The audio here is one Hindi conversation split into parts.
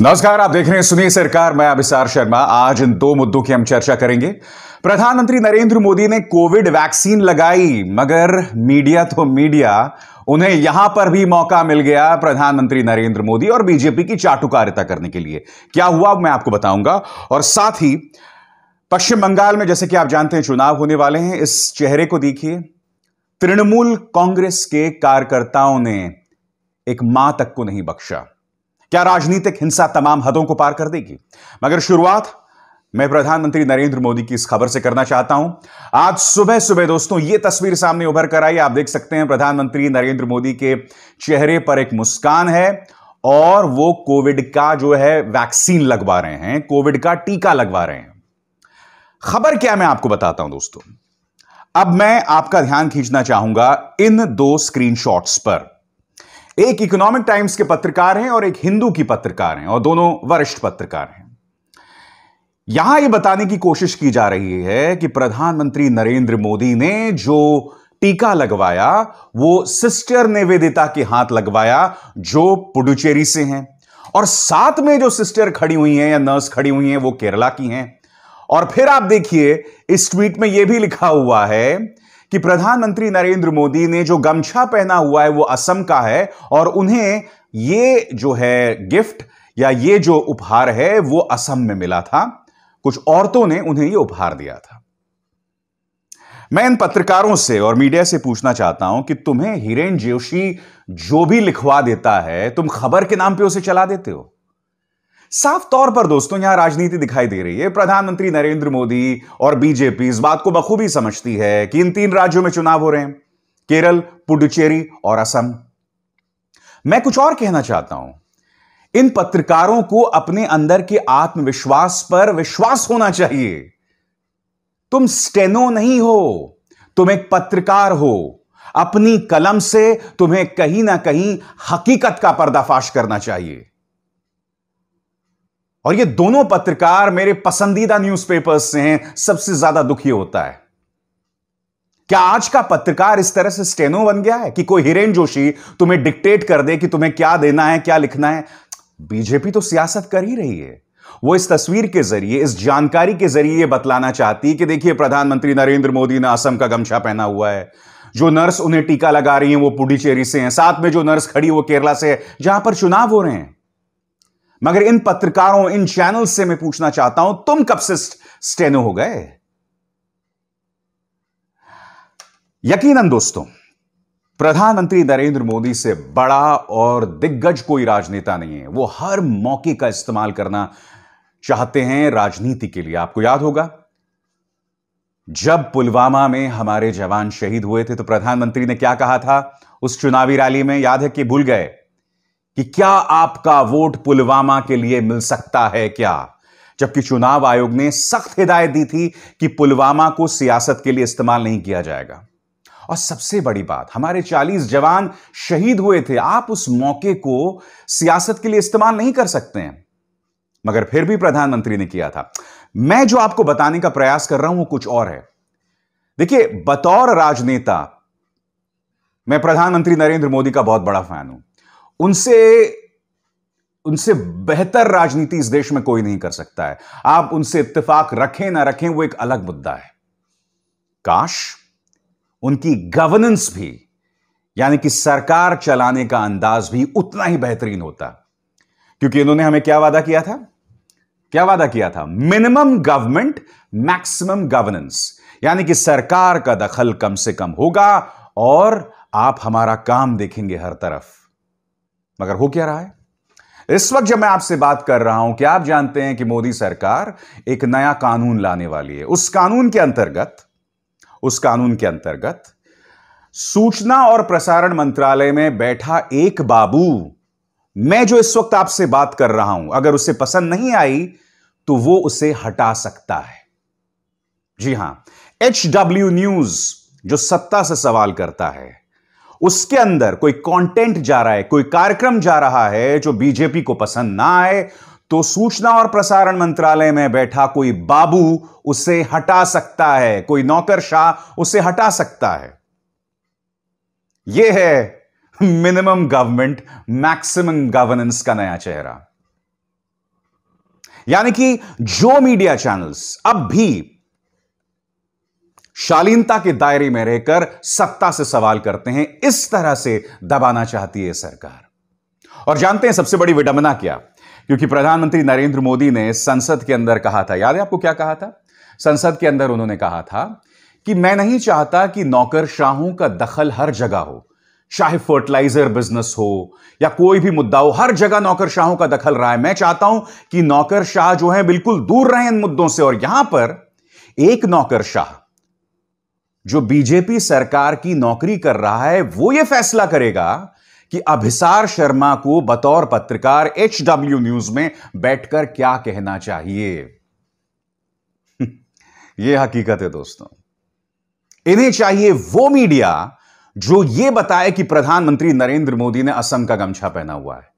नमस्कार, आप देख रहे हैं सुनिए सरकार। मैं अभिसार शर्मा। आज इन दो मुद्दों की हम चर्चा करेंगे। प्रधानमंत्री नरेंद्र मोदी ने कोविड वैक्सीन लगाई, मगर मीडिया तो मीडिया, उन्हें यहां पर भी मौका मिल गया प्रधानमंत्री नरेंद्र मोदी और बीजेपी की चाटुकारिता करने के लिए। क्या हुआ मैं आपको बताऊंगा। और साथ ही पश्चिम बंगाल में, जैसे कि आप जानते हैं, चुनाव होने वाले हैं। इस चेहरे को देखिए, तृणमूल कांग्रेस के कार्यकर्ताओं ने एक मां तक को नहीं बख्शा। क्या राजनीतिक हिंसा तमाम हदों को पार कर देगी? मगर शुरुआत मैं प्रधानमंत्री नरेंद्र मोदी की इस खबर से करना चाहता हूं। आज सुबह सुबह दोस्तों यह तस्वीर सामने उभर कर आई। आप देख सकते हैं प्रधानमंत्री नरेंद्र मोदी के चेहरे पर एक मुस्कान है और वो कोविड का जो है वैक्सीन लगवा रहे हैं, कोविड का टीका लगवा रहे हैं। खबर क्या मैं आपको बताता हूं दोस्तों। अब मैं आपका ध्यान खींचना चाहूंगा इन दो स्क्रीनशॉट्स पर। एक इकोनॉमिक टाइम्स के पत्रकार हैं और एक हिंदू की पत्रकार हैं, और दोनों वरिष्ठ पत्रकार हैं। यहां यह बताने की कोशिश की जा रही है कि प्रधानमंत्री नरेंद्र मोदी ने जो टीका लगवाया वो सिस्टर निवेदिता के हाथ लगवाया, जो पुडुचेरी से हैं, और साथ में जो सिस्टर खड़ी हुई हैं या नर्स खड़ी हुई हैं वो केरला की हैं। और फिर आप देखिए इस ट्वीट में यह भी लिखा हुआ है कि प्रधानमंत्री नरेंद्र मोदी ने जो गमछा पहना हुआ है वो असम का है, और उन्हें ये जो है गिफ्ट या ये जो उपहार है वो असम में मिला था। कुछ औरतों ने उन्हें ये उपहार दिया था। मैं इन पत्रकारों से और मीडिया से पूछना चाहता हूं कि तुम्हें हिरेन जोशी जो भी लिखवा देता है, तुम खबर के नाम पे उसे चला देते हो। साफ तौर पर दोस्तों यहां राजनीति दिखाई दे रही है। प्रधानमंत्री नरेंद्र मोदी और बीजेपी इस बात को बखूबी समझती है कि इन तीन राज्यों में चुनाव हो रहे हैं, केरल, पुडुचेरी और असम। मैं कुछ और कहना चाहता हूं। इन पत्रकारों को अपने अंदर के आत्मविश्वास पर विश्वास होना चाहिए। तुम स्टेनो नहीं हो, तुम एक पत्रकार हो। अपनी कलम से तुम्हें कहीं ना कहीं हकीकत का पर्दाफाश करना चाहिए। और ये दोनों पत्रकार मेरे पसंदीदा न्यूज़पेपर्स से हैं। सबसे ज्यादा दुखी होता है। क्या आज का पत्रकार इस तरह से स्टेनो बन गया है कि कोई हिरेन जोशी तुम्हें डिक्टेट कर दे कि तुम्हें क्या देना है, क्या लिखना है? बीजेपी तो सियासत कर ही रही है। वो इस तस्वीर के जरिए, इस जानकारी के जरिए ये बतलाना चाहती है कि देखिए प्रधानमंत्री नरेंद्र मोदी ने असम का गमछा पहना हुआ है, जो नर्स उन्हें टीका लगा रही हैं वो पुडुचेरी से हैं, साथ में जो नर्स खड़ी वो केरला से है, जहां पर चुनाव हो रहे हैं। मगर इन पत्रकारों, इन चैनल से मैं पूछना चाहता हूं, तुम कब से स्टेनो हो गए? यकीनन दोस्तों, प्रधानमंत्री नरेंद्र मोदी से बड़ा और दिग्गज कोई राजनेता नहीं है। वो हर मौके का इस्तेमाल करना चाहते हैं राजनीति के लिए। आपको याद होगा जब पुलवामा में हमारे जवान शहीद हुए थे तो प्रधानमंत्री ने क्या कहा था उस चुनावी रैली में? याद है कि भूल गए? कि क्या आपका वोट पुलवामा के लिए मिल सकता है क्या? जबकि चुनाव आयोग ने सख्त हिदायत दी थी कि पुलवामा को सियासत के लिए इस्तेमाल नहीं किया जाएगा। और सबसे बड़ी बात, हमारे 40 जवान शहीद हुए थे। आप उस मौके को सियासत के लिए इस्तेमाल नहीं कर सकते हैं, मगर फिर भी प्रधानमंत्री ने किया था। मैं जो आपको बताने का प्रयास कर रहा हूं वो कुछ और है। देखिए, बतौर राजनेता मैं प्रधानमंत्री नरेंद्र मोदी का बहुत बड़ा फैन हूं। उनसे बेहतर राजनीति इस देश में कोई नहीं कर सकता है। आप उनसे इत्तेफाक रखें ना रखें वो एक अलग मुद्दा है। काश उनकी गवर्नेंस भी, यानी कि सरकार चलाने का अंदाज भी उतना ही बेहतरीन होता, क्योंकि इन्होंने हमें क्या वादा किया था? क्या वादा किया था? मिनिमम गवर्नमेंट, मैक्सिमम गवर्नेंस, यानी कि सरकार का दखल कम से कम होगा और आप हमारा काम देखेंगे हर तरफ। मगर हो क्या रहा है? इस वक्त जब मैं आपसे बात कर रहा हूं, क्या आप जानते हैं कि मोदी सरकार एक नया कानून लाने वाली है? उस कानून के अंतर्गत सूचना और प्रसारण मंत्रालय में बैठा एक बाबू, मैं जो इस वक्त आपसे बात कर रहा हूं, अगर उसे पसंद नहीं आई तो वो उसे हटा सकता है। जी हां, HW न्यूज जो सत्ता से सवाल करता है, उसके अंदर कोई कंटेंट जा रहा है, कोई कार्यक्रम जा रहा है जो बीजेपी को पसंद ना आए, तो सूचना और प्रसारण मंत्रालय में बैठा कोई बाबू उसे हटा सकता है, कोई नौकरशाह उसे हटा सकता है। यह है मिनिमम गवर्नमेंट, मैक्सिमम गवर्नेंस का नया चेहरा। यानी कि जो मीडिया चैनल्स अब भी शालीनता के दायरे में रहकर सत्ता से सवाल करते हैं, इस तरह से दबाना चाहती है सरकार। और जानते हैं सबसे बड़ी विडंबना क्या? क्योंकि प्रधानमंत्री नरेंद्र मोदी ने संसद के अंदर कहा था, याद है आपको क्या कहा था? संसद के अंदर उन्होंने कहा था कि मैं नहीं चाहता कि नौकरशाहों का दखल हर जगह हो, चाहे फर्टिलाइजर बिजनेस हो या कोई भी मुद्दा हो, हर जगह नौकरशाहों का दखल रहा है। मैं चाहता हूं कि नौकरशाह जो है बिल्कुल दूर रहें इन मुद्दों से। और यहां पर एक नौकरशाह जो बीजेपी सरकार की नौकरी कर रहा है, वो यह फैसला करेगा कि अभिसार शर्मा को बतौर पत्रकार HW न्यूज में बैठकर क्या कहना चाहिए। यह हकीकत है दोस्तों। इन्हें चाहिए वो मीडिया जो यह बताए कि प्रधानमंत्री नरेंद्र मोदी ने असम का गमछा पहना हुआ है।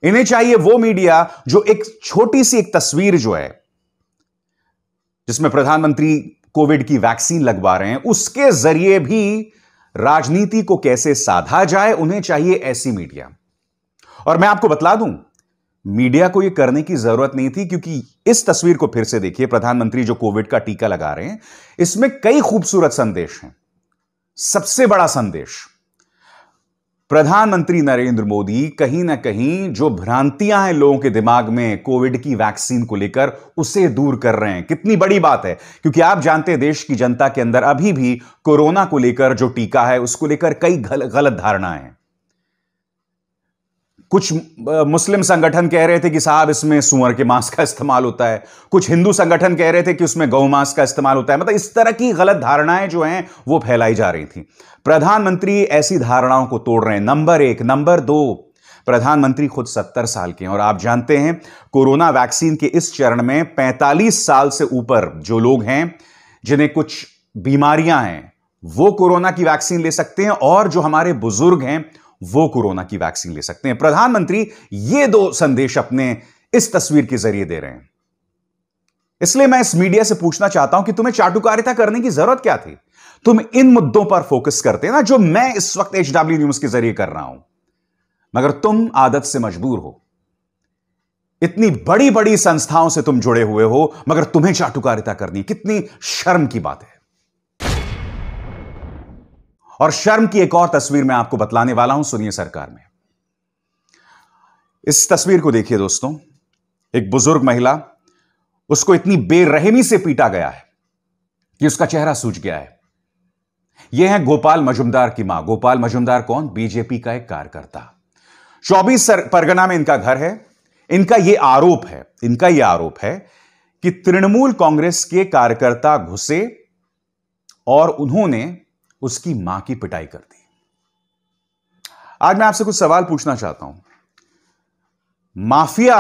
इन्हें चाहिए वो मीडिया जो एक छोटी सी एक तस्वीर जो है जिसमें प्रधानमंत्री कोविड की वैक्सीन लगवा रहे हैं, उसके जरिए भी राजनीति को कैसे साधा जाए, उन्हें चाहिए ऐसी मीडिया। और मैं आपको बतला दूं, मीडिया को यह करने की जरूरत नहीं थी, क्योंकि इस तस्वीर को फिर से देखिए। प्रधानमंत्री जो कोविड का टीका लगा रहे हैं, इसमें कई खूबसूरत संदेश हैं। सबसे बड़ा संदेश, प्रधानमंत्री नरेंद्र मोदी कहीं ना कहीं जो भ्रांतियां हैं लोगों के दिमाग में कोविड की वैक्सीन को लेकर, उसे दूर कर रहे हैं। कितनी बड़ी बात है, क्योंकि आप जानते हैं देश की जनता के अंदर अभी भी कोरोना को लेकर जो टीका है उसको लेकर कई गलत धारणाएं हैं। कुछ मुस्लिम संगठन कह रहे थे कि साहब इसमें सूअर के मांस का इस्तेमाल होता है, कुछ हिंदू संगठन कह रहे थे कि उसमें गौ मांस का इस्तेमाल होता है। मतलब इस तरह की गलत धारणाएं जो हैं वो फैलाई जा रही थी। प्रधानमंत्री ऐसी धारणाओं को तोड़ रहे हैं, नंबर एक। नंबर दो, प्रधानमंत्री खुद 70 साल के हैं और आप जानते हैं कोरोना वैक्सीन के इस चरण में 45 साल से ऊपर जो लोग हैं जिन्हें कुछ बीमारियां हैं, वो कोरोना की वैक्सीन ले सकते हैं, और जो हमारे बुजुर्ग हैं वो कोरोना की वैक्सीन ले सकते हैं। प्रधानमंत्री ये दो संदेश अपने इस तस्वीर के जरिए दे रहे हैं। इसलिए मैं इस मीडिया से पूछना चाहता हूं कि तुम्हें चाटुकारिता करने की जरूरत क्या थी? तुम इन मुद्दों पर फोकस करते ना, जो मैं इस वक्त HW न्यूज के जरिए कर रहा हूं, मगर तुम आदत से मजबूर हो। इतनी बड़ी बड़ी संस्थाओं से तुम जुड़े हुए हो, मगर तुम्हें चाटुकारिता करनी, कितनी शर्म की बात है। और शर्म की एक और तस्वीर मैं आपको बतलाने वाला हूं, सुनिए सरकार में। इस तस्वीर को देखिए दोस्तों। एक बुजुर्ग महिला, उसको इतनी बेरहमी से पीटा गया है कि उसका चेहरा सूज गया है। यह है गोपाल मजुमदार की मां। गोपाल मजुमदार कौन? बीजेपी का एक कार्यकर्ता। 24 परगना में इनका घर है। इनका यह आरोप है कि तृणमूल कांग्रेस के कार्यकर्ता घुसे और उन्होंने उसकी मां की पिटाई कर दी। आज मैं आपसे कुछ सवाल पूछना चाहता हूं। माफिया,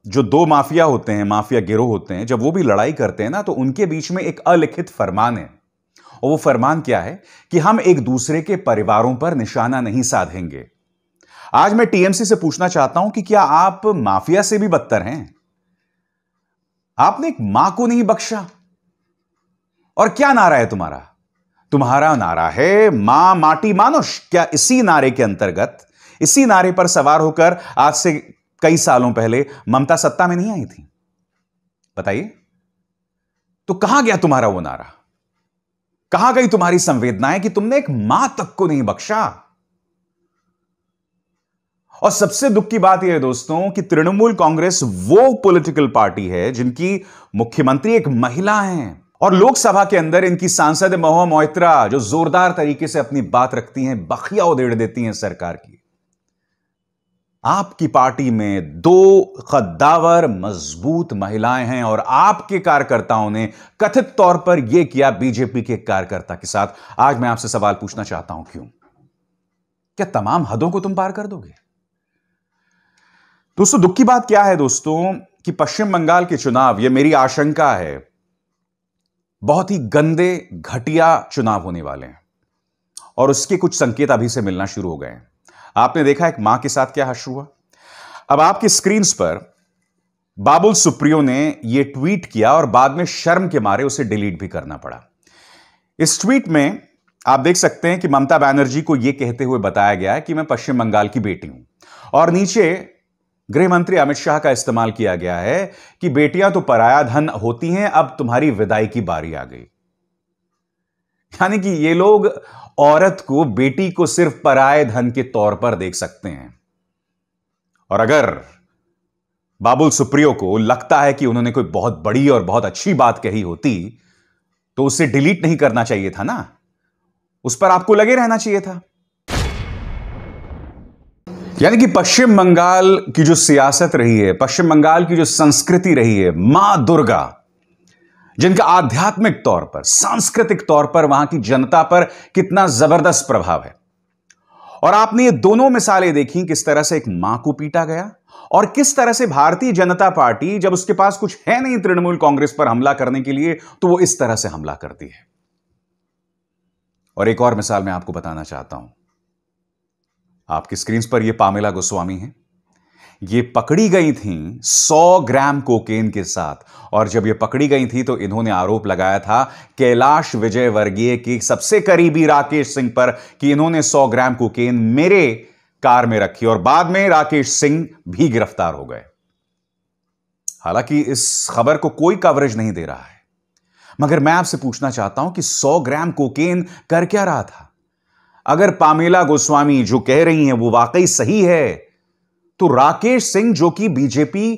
जो दो माफिया होते हैं, माफिया गिरोह होते हैं, जब वो भी लड़ाई करते हैं ना, तो उनके बीच में एक अलिखित फरमान है। और वो फरमान क्या है कि हम एक दूसरे के परिवारों पर निशाना नहीं साधेंगे। आज मैं TMC से पूछना चाहता हूं कि क्या आप माफिया से भी बदतर हैं? आपने एक मां को नहीं बख्शा। और क्या नारा है तुम्हारा? तुम्हारा नारा है मां माटी मानुष। क्या इसी नारे के अंतर्गत, इसी नारे पर सवार होकर आज से कई सालों पहले ममता सत्ता में नहीं आई थी? बताइए, तो कहां गया तुम्हारा वो नारा? कहां गई तुम्हारी संवेदनाएं कि तुमने एक मां तक को नहीं बख्शा? और सबसे दुख की बात यह है दोस्तों कि तृणमूल कांग्रेस वो पॉलिटिकल पार्टी है जिनकी मुख्यमंत्री एक महिला है, और लोकसभा के अंदर इनकी सांसद महुआ मोइत्रा, जो जोरदार तरीके से अपनी बात रखती हैं, बखिया उधेड़ देती हैं सरकार की। आपकी पार्टी में दो कद्दावर मजबूत महिलाएं हैं, और आपके कार्यकर्ताओं ने कथित तौर पर यह किया बीजेपी के कार्यकर्ता के साथ। आज मैं आपसे सवाल पूछना चाहता हूं, क्यों? क्या तमाम हदों को तुम पार कर दोगे? दोस्तों, दुख की बात क्या है दोस्तों कि पश्चिम बंगाल के चुनाव, यह मेरी आशंका है, बहुत ही गंदे घटिया चुनाव होने वाले हैं, और उसके कुछ संकेत अभी से मिलना शुरू हो गए हैं। आपने देखा एक मां के साथ क्या हश्र हुआ। अब आपकी स्क्रीन पर बाबुल सुप्रियो ने यह ट्वीट किया और बाद में शर्म के मारे उसे डिलीट भी करना पड़ा। इस ट्वीट में आप देख सकते हैं कि ममता बनर्जी को यह कहते हुए बताया गया है कि मैं पश्चिम बंगाल की बेटी हूं, और नीचे गृह मंत्री अमित शाह का इस्तेमाल किया गया है कि बेटियां तो पराया धन होती हैं, अब तुम्हारी विदाई की बारी आ गई। यानी कि ये लोग औरत को, बेटी को सिर्फ पराये धन के तौर पर देख सकते हैं। और अगर बाबुल सुप्रियो को लगता है कि उन्होंने कोई बहुत बड़ी और बहुत अच्छी बात कही होती तो उसे डिलीट नहीं करना चाहिए था ना, उस पर आपको लगे रहना चाहिए था। यानी कि पश्चिम बंगाल की जो सियासत रही है, पश्चिम बंगाल की जो संस्कृति रही है, मां दुर्गा, जिनका आध्यात्मिक तौर पर, सांस्कृतिक तौर पर वहां की जनता पर कितना जबरदस्त प्रभाव है। और आपने ये दोनों मिसालें देखी, किस तरह से एक मां को पीटा गया और किस तरह से भारतीय जनता पार्टी, जब उसके पास कुछ है नहीं तृणमूल कांग्रेस पर हमला करने के लिए, तो वो इस तरह से हमला करती है। और एक और मिसाल मैं आपको बताना चाहता हूं। आपकी स्क्रीन पर ये पामेला गोस्वामी हैं। ये पकड़ी गई थी 100 ग्राम कोकेन के साथ। और जब ये पकड़ी गई थी तो इन्होंने आरोप लगाया था कैलाश विजयवर्गीय के सबसे करीबी राकेश सिंह पर कि इन्होंने 100 ग्राम कोकेन मेरे कार में रखी। और बाद में राकेश सिंह भी गिरफ्तार हो गए। हालांकि इस खबर को कोई कवरेज नहीं दे रहा है, मगर मैं आपसे पूछना चाहता हूं कि 100 ग्राम कोकेन कर क्या रहा था? अगर पामेला गोस्वामी जो कह रही हैं वो वाकई सही है, तो राकेश सिंह, जो कि बीजेपी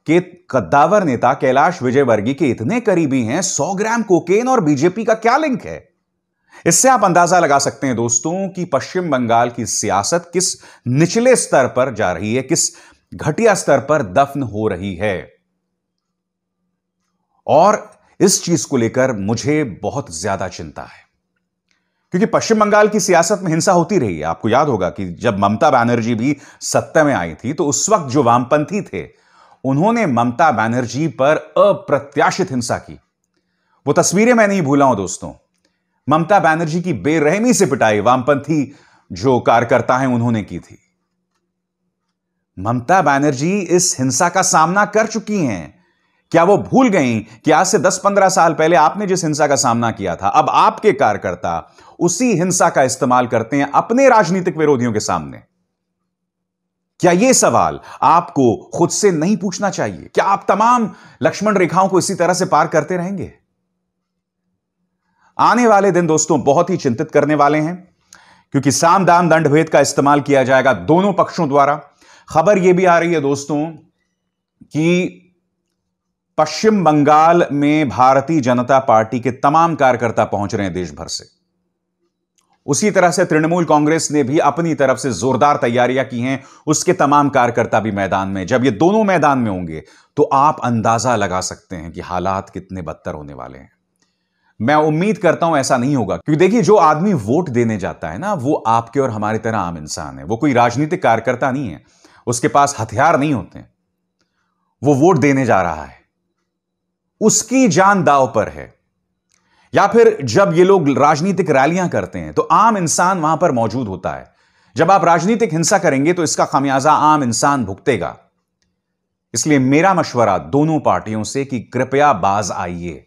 के कद्दावर नेता कैलाश विजयवर्गीय के इतने करीबी हैं, 100 ग्राम कोकेन और बीजेपी का क्या लिंक है? इससे आप अंदाजा लगा सकते हैं दोस्तों कि पश्चिम बंगाल की सियासत किस निचले स्तर पर जा रही है, किस घटिया स्तर पर दफन हो रही है। और इस चीज को लेकर मुझे बहुत ज्यादा चिंता है, क्योंकि पश्चिम बंगाल की सियासत में हिंसा होती रही है। आपको याद होगा कि जब ममता बनर्जी भी सत्ता में आई थी, तो उस वक्त जो वामपंथी थे, उन्होंने ममता बनर्जी पर अप्रत्याशित हिंसा की। वो तस्वीरें मैं नहीं भूला हूं दोस्तों। ममता बनर्जी की बेरहमी से पिटाई वामपंथी जो कार्यकर्ता हैं उन्होंने की थी। ममता बनर्जी इस हिंसा का सामना कर चुकी हैं। क्या वो भूल गई कि आज से 10-15 साल पहले आपने जिस हिंसा का सामना किया था, अब आपके कार्यकर्ता उसी हिंसा का इस्तेमाल करते हैं अपने राजनीतिक विरोधियों के सामने? क्या यह सवाल आपको खुद से नहीं पूछना चाहिए? क्या आप तमाम लक्ष्मण रेखाओं को इसी तरह से पार करते रहेंगे? आने वाले दिन दोस्तों बहुत ही चिंतित करने वाले हैं, क्योंकि साम दाम दंड भेद का इस्तेमाल किया जाएगा दोनों पक्षों द्वारा। खबर यह भी आ रही है दोस्तों कि पश्चिम बंगाल में भारतीय जनता पार्टी के तमाम कार्यकर्ता पहुंच रहे हैं देश भर से। उसी तरह से तृणमूल कांग्रेस ने भी अपनी तरफ से जोरदार तैयारियां की हैं, उसके तमाम कार्यकर्ता भी मैदान में। जब ये दोनों मैदान में होंगे तो आप अंदाजा लगा सकते हैं कि हालात कितने बदतर होने वाले हैं। मैं उम्मीद करता हूं ऐसा नहीं होगा, क्योंकि देखिए, जो आदमी वोट देने जाता है ना, वो आपके और हमारी तरह आम इंसान है। वो कोई राजनीतिक कार्यकर्ता नहीं है, उसके पास हथियार नहीं होते। वो वोट देने जा रहा है, उसकी जान दांव पर है। या फिर जब ये लोग राजनीतिक रैलियां करते हैं तो आम इंसान वहां पर मौजूद होता है। जब आप राजनीतिक हिंसा करेंगे तो इसका खामियाजा आम इंसान भुगतेगा। इसलिए मेरा मशवरा दोनों पार्टियों से कि कृपया बाज आइए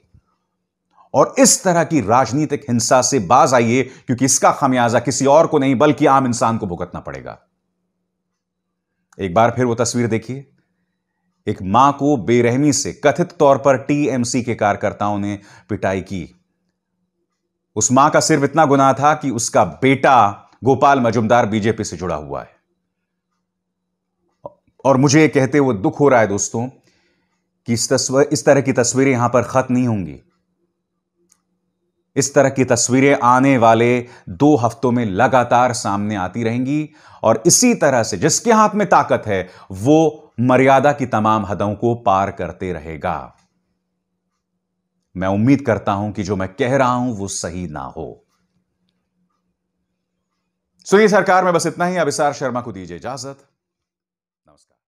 और इस तरह की राजनीतिक हिंसा से बाज आइए, क्योंकि इसका खामियाजा किसी और को नहीं बल्कि आम इंसान को भुगतना पड़ेगा। एक बार फिर वो तस्वीर देखिए। एक मां को बेरहमी से कथित तौर पर टीएमसी के कार्यकर्ताओं ने पिटाई की। उस मां का सिर्फ इतना गुनाह था कि उसका बेटा गोपाल मजुमदार बीजेपी से जुड़ा हुआ है। और मुझे यह कहते हुए दुख हो रहा है दोस्तों कि इस तरह की तस्वीरें यहां पर खत्म नहीं होंगी। इस तरह की तस्वीरें आने वाले 2 हफ्तों में लगातार सामने आती रहेंगी। और इसी तरह से जिसके हाथ में ताकत है वो मर्यादा की तमाम हदों को पार करते रहेगा। मैं उम्मीद करता हूं कि जो मैं कह रहा हूं वो सही ना हो। सुनिए सरकार में बस इतना ही। अभिसार शर्मा को दीजिए इजाजत।